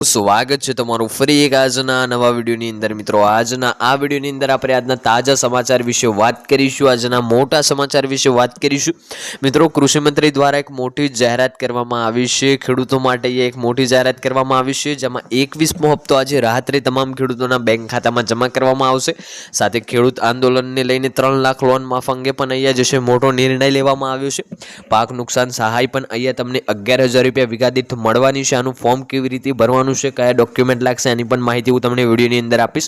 સ્વાગત છે તમારું ફરી એક આજના નવા વિડીયોની અંદર મિત્રો। આજના આ વિડીયોની અંદર આપણે આજના તાજા સમાચાર વિશે વાત કરીશું। આજના મોટા સમાચાર વિશે વાત કરીશું મિત્રો। કૃષિ મંત્રી દ્વારા એક મોટી જાહેરાત કરવામાં આવી છે। ખેડૂતો માટે એક મોટી જાહેરાત કરવામાં આવી છે, જેમાં 21મો હપ્તો આજે રાત્રે તમામ ખેડૂતોના બેંક ખાતામાં જમા કરવામાં આવશે। સાથે ખેડૂત આંદોલનને લઈને 3 લાખ લોન માફ અંગે પણ અહીંયા જે છે મોટો નિર્ણય લેવામાં આવ્યો છે। પાક નુકસાન સહાય પણ અહીંયા તમને 11,000 રૂપિયા વીઘા દીઠ મળવાની છે। આનું ફોર્મ કેવી રીતે ભરવાનું છે, કયા ડોક્યુમેન્ટ લાગશે, એની પણ માહિતી હું તમને વિડીયોની અંદર આપીશ।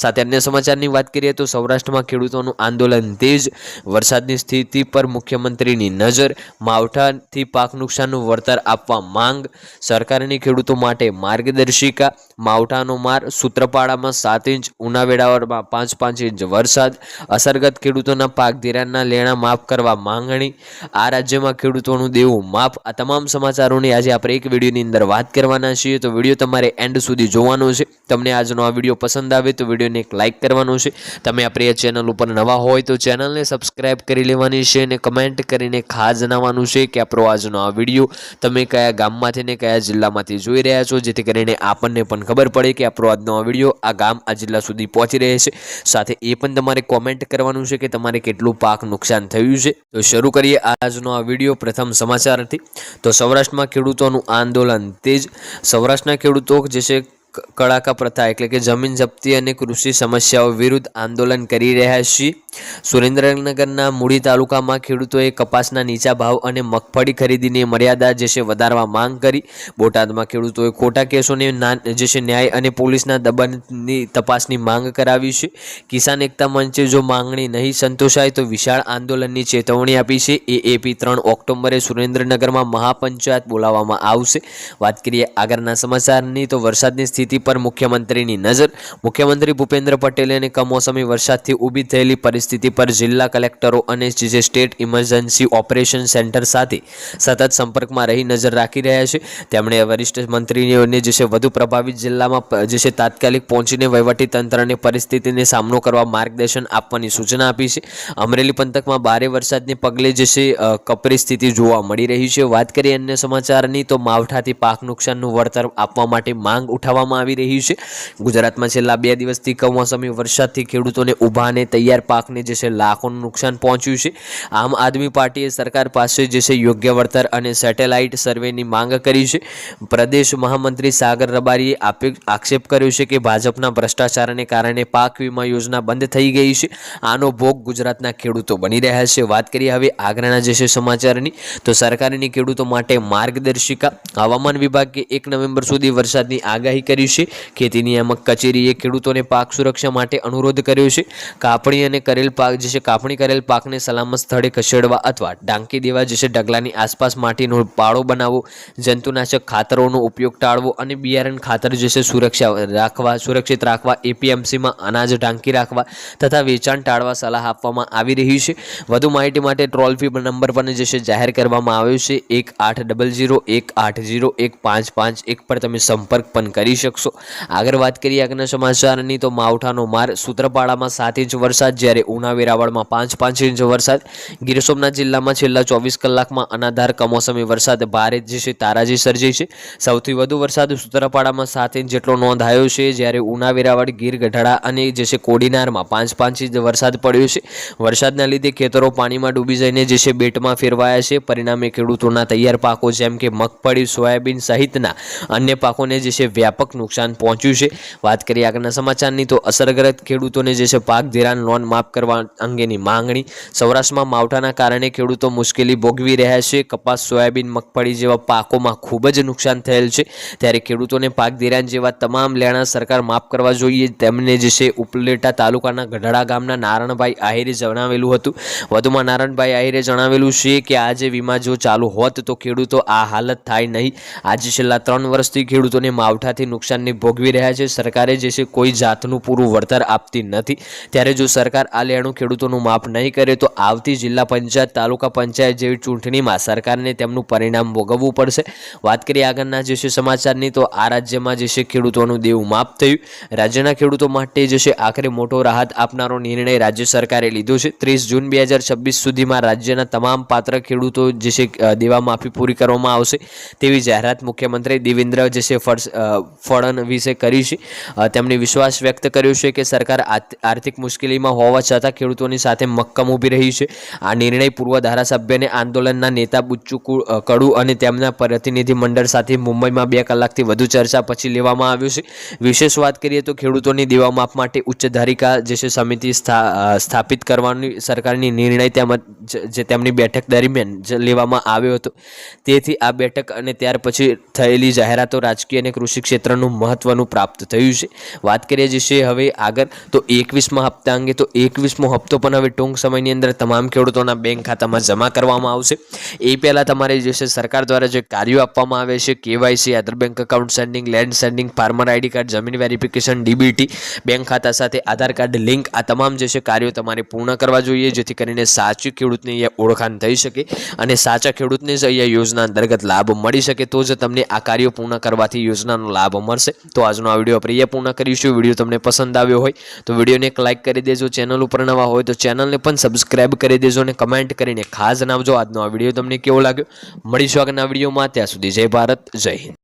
સાથે અન્ય સમાચારની વાત કરીએ તો સૌરાષ્ટ્રમાં ખેડૂતોનું આંદોલન તેજ, વરસાદની સ્થિતિ પર મુખ્યમંત્રીની નજર, માવઠાથી પાક નુકસાનનું વળતર આપવા માંગ, સરકારની ખેડૂતો માટે માર્ગદર્શિકા, માવઠાનો માર, સૂત્રપાડામાં 7 ઇંચ, ઉના વેરાવળમાં 5 ઇંચ વરસાદ, અસરગ્રસ્ત ખેડૂતોના પાક ધિરાણના લેણા માફ કરવા માંગણી, આ રાજ્યમાં ખેડૂતોનું દેવું માફ। આ તમામ સમાચારોની આજે આપણે એક વિડીયોની અંદર વાત કરવાના છીએ, તો વિડીયો તમારે એન્ડ સુધી જોવાનો છે। તમને આજનો આ વિડીયો પસંદ આવે તો વિડીયોને એક લાઇક કરવાનો છે। તમે આપણી આ ચેનલ ઉપર નવા હોય તો ચેનલને સબસ્ક્રાઇબ કરી લેવાની છે અને કમેન્ટ કરીને ખાસ જણાવવાનું છે કે આપણો આજનો આ વિડીયો તમે કયા ગામમાંથી ને કયા જિલ્લામાંથી જોઈ રહ્યા છો, જેથી કરીને આપણને પણ ખબર પડે કે આપણો આજનો આ વિડીયો આ ગામ આ જિલ્લા સુધી પહોંચી રહે છે। સાથે એ પણ તમારે કોમેન્ટ કરવાનું છે કે તમારે કેટલું પાક નુકસાન થયું છે। તો શરૂ કરીએ આજનો આ વિડીયો પ્રથમ સમાચારથી। તો સૌરાષ્ટ્રમાં ખેડૂતોનું આંદોલન તેજ। સૌરાષ્ટ્રના ખેડૂતો જે છે કડાકા પ્રથા એટલે કે જમીન જપ્તી અને કૃષિ સમસ્યાઓ વિરુદ્ધ આંદોલન કરી રહ્યા છીએ। સુરેન્દ્રનગરના મૂળી તાલુકામાં ખેડૂતોએ કપાસના નીચા ભાવ અને મગફળી ખરીદીની મર્યાદા જે છે વધારવા માંગ કરી। બોટાદમાં ખેડૂતોએ ખોટા કેસોને જે છે ન્યાય અને પોલીસના દબાણની તપાસની માંગ કરાવી છે। કિસાન એકતા મંચે જો માંગણી નહીં સંતોષાય તો વિશાળ આંદોલનની ચેતવણી આપી છે। એએપી 3 ઓક્ટોબરે સુરેન્દ્રનગરમાં મહાપંચાયત બોલાવવામાં આવશે। વાત કરીએ આગળના સમાચારની તો વરસાદની સ્થિતિ પર મુખ્યમંત્રીની નજર। મુખ્યમંત્રી ભૂપેન્દ્ર પટેલે અને કમોસમી વરસાદથી ઊભી થયેલી પરિસ્થિતિ પર જિલ્લા કલેક્ટરો અને જે સ્ટેટ ઇમરજન્સી ઓપરેશન સેન્ટર સાથે સતત સંપર્કમાં રહી નજર રાખી રહ્યા છે। તેમણે વરિષ્ઠ મંત્રીઓને જે છે વધુ પ્રભાવિત જિલ્લામાં જે છે તાત્કાલિક પહોંચીને વહીવટી તંત્રને પરિસ્થિતિને સામનો કરવા માર્ગદર્શન આપવાની સૂચના આપી છે। અમરેલી પંથકમાં ભારે વરસાદને પગલે જે છે કપરી સ્થિતિ જોવા મળી રહી છે। વાત કરીએ અન્ય સમાચારની તો માવઠાથી પાક નુકસાનનું વળતર આપવા માટે માંગ ઉઠાવવામાં આવી રહી છે। ગુજરાતમાં છેલ્લા 2 દિવસથી કમોસમી વરસાદથી ખેડૂતોને ઊભા અને તૈયાર પાકને જે છે લાખોનું નુકસાન પહોંચ્યું છે। આમ આદમી પાર્ટીએ સરકાર પાસે જે છે યોગ્ય વળતર અને સેટેલાઇટ સર્વેની માંગ કરી છે। પ્રદેશ મહામંત્રી સાગર રબારીએ આક્ષેપ કર્યો છે કે ભાજપના ભ્રષ્ટાચારને કારણે પાક વીમા યોજના બંધ થઈ ગઈ છે। આનો ભોગ ગુજરાતના ખેડૂતો બની રહ્યા છે। વાત કરીએ હવે આગળના જે છે સમાચારની તો સરકારની ખેડૂતો માટે માર્ગદર્શિકા। હવામાન વિભાગે 1 નવેમ્બર સુધી વરસાદની આગાહી કરી છે। ખેતી નિયામક કચેરીએ ખેડૂતોને પાક સુરક્ષા માટે અનુરોધ કર્યો છે। કાપણી કરેલ પાકને સલામત સ્થળે ખસેડવા અથવા ઢાંકી દેવા જે છે ઢગલાની આસપાસ માટીનો પાળો બનાવવો, જંતુનાશક ખાતરોનો ઉપયોગ ટાળવો અને બિયારણ ખાતર જે છે સુરક્ષિત રાખવા, એપીએમસીમાં અનાજ ઢાંકી રાખવા તથા વેચાણ ટાળવા સલાહ આપવામાં આવી રહી છે। વધુ માહિતી માટે ટોલ ફ્રી નંબર પણ જે છે જાહેર કરવામાં આવ્યો છે। 1800 180 1551 પર તમે સંપર્ક પણ કરી શકશો। આગળ વાત કરીએ આગળના સમાચારની તો માવઠાનો માર। સૂત્રપાડામાં 7 ઇંચ વરસાદ, જ્યારે ઉના વેરાવળમાં 5 ઇંચ વરસાદ। ગીર સોમનાથ જિલ્લામાં છેલ્લા 24 કલાકમાં અનાધાર કમોસમી વરસાદ ભારે જે છે તારાજી સર્જી છે। સૌથી વધુ વરસાદ સૂત્રપાડામાં 7 ઇંચ જેટલો નોંધાયો છે, જ્યારે ઉના વેરાવળ, ગીર ગઢડા અને જે છે કોડીનારમાં 5 ઇંચ વરસાદ પડ્યો છે। વરસાદના લીધે ખેતરો પાણીમાં ડૂબી જઈને જે છે બેટમાં ફેરવાયા છે। પરિણામે ખેડૂતોના તૈયાર પાકો જેમ કે મગફળી, સોયાબીન સહિતના અન્ય પાકોને જે છે વ્યાપક નુકસાન પહોંચ્યું છે। વાત કરીએ આગળના સમાચારની તો અસરગ્રસ્ત ખેડૂતોને જે છે પાક ધિરાણ લોન માફ કરવા અંગેની માંગણી। સૌરાષ્ટ્રમાં માવઠાના કારણે ખેડૂતો મુશ્કેલી ભોગવી રહ્યા છે। કપાસ, સોયાબીન, મગફળી જેવા પાકોમાં ખૂબ જ નુકસાન થયેલ છે, ત્યારે ખેડૂતોને પાક ધિરાણ જેવા તમામ લેણા સરકાર માફ કરવા જોઈએ, તેમને જે છે ઉપલેટા તાલુકાના ગઢડા ગામના નારણભાઈ આહિરે જણાવેલું હતું। વધુમાં નારણભાઈ આહિરે જણાવેલું છે કે આજે વીમા જો ચાલુ હોત તો ખેડૂતો આ હાલત થાય નહીં। આજે છેલ્લા 3 વર્ષથી ખેડૂતોને માવઠાથી નુકસાનને ભોગવી રહ્યા છે। સરકારે જે છે કોઈ જાતનું પૂરું વળતર આપતી નથી, ત્યારે જો સરકાર આ લેણું ખેડૂતોનું માફ નહીં કરે તો આવતી જિલ્લા પંચાયત તાલુકા પંચાયત જેવી ચૂંટણીમાં સરકારને તેમનું પરિણામ ભોગવવું પડશે। વાત કરીએ આગળના જે છે સમાચારની, તો આ રાજ્યમાં જે છે ખેડૂતોનું દેવું માફ થયું। રાજ્યના ખેડૂતો માટે જે છે આખરે મોટો રાહત આપનારો નિર્ણય રાજ્ય સરકારે લીધો છે। 30 જૂન 2026 સુધીમાં રાજ્યના તમામ પાત્ર ખેડૂતો જે છે દેવા માફી પૂરી કરવામાં આવશે તેવી જાહેરાત મુખ્યમંત્રી દેવેન્દ્ર જે છે ફડણવીસે કરી છે। તેમણે વિશ્વાસ વ્યક્ત કર્યો છે કે સરકાર આર્થિક મુશ્કેલીમાં હોવા છતાં ખેડૂતોની સાથે મક્કમ ઊભી રહી છે। આ નિર્ણય પૂર્વ ધારાસભ્યને આંદોલનના નેતા બુચ્ચુ કડુ અને તેમના પ્રતિનિધિ મંડળ સાથે મુંબઈમાં 2 કલાકથી વધુ ચર્ચા પછી લેવામાં આવ્યો છે। વિશેષ વાત કરીએ તો ખેડૂતોની દેવા માફ માટે ઉચ્ચ ધારિકા જે છે સમિતિ સ્થાપિત કરવાની સરકારની નિર્ણય તેમજ જે તેમની બેઠક દરમિયાન લેવામાં આવ્યો હતો। તેથી આ બેઠક અને ત્યાર પછી થયેલી જાહેરાતો રાજકીય અને કૃષિ ક્ષેત્રનું મહત્વનું પ્રાપ્ત થયું છે। વાત કરીએ જે છે હવે આગળ તો 21મા હપ્તા અંગે, તો 21મો હપ્તો પણ હવે ટૂંક સમયની અંદર તમામ ખેડૂતોના બેંક ખાતામાં જમા કરવામાં આવશે। એ પહેલાં તમારે જે છે સરકાર દ્વારા જે કાર્યો આપવામાં આવે છે, KYC, Aadhaar bank account seeding, land seeding, farmer ID card, જમીન વેરિફિકેશન, DBT, બેંક ખાતા સાથે આધાર કાર્ડ લિંક, આ તમામ જે છે કાર્યો તમારે પૂર્ણ કરવા જોઈએ, જેથી કરીને સાચી ખેડૂતની અહીંયા ઓળખાણ થઈ શકે અને સાચા ખેડૂતને જ અહીંયા યોજના અંતર્ગત લાભ મળી શકે, તો જ તમને આ કાર્યો પૂર્ણ કરવાથી યોજનાનો લાભ મળશે। તો આજનો આ વિડીયો આપણે અહીંયા પૂર્ણ કરીશું। વિડીયો તમને પસંદ આવ્યો હોય તો વિડીયોને એક લાઇક કરી દેજો, ચેનલ ઉપર નવા હોય તો ચેનલને પણ સબસ્ક્રાઇબ કરી દેજો અને કમેન્ટ કરીને ખાસ જણાવજો આજનો આ વિડીયો તમને કેવો લાગ્યો। મળીશું આગળના વિડીયોમાં, ત્યાં સુધી જય ભારત, જય હિન્દ।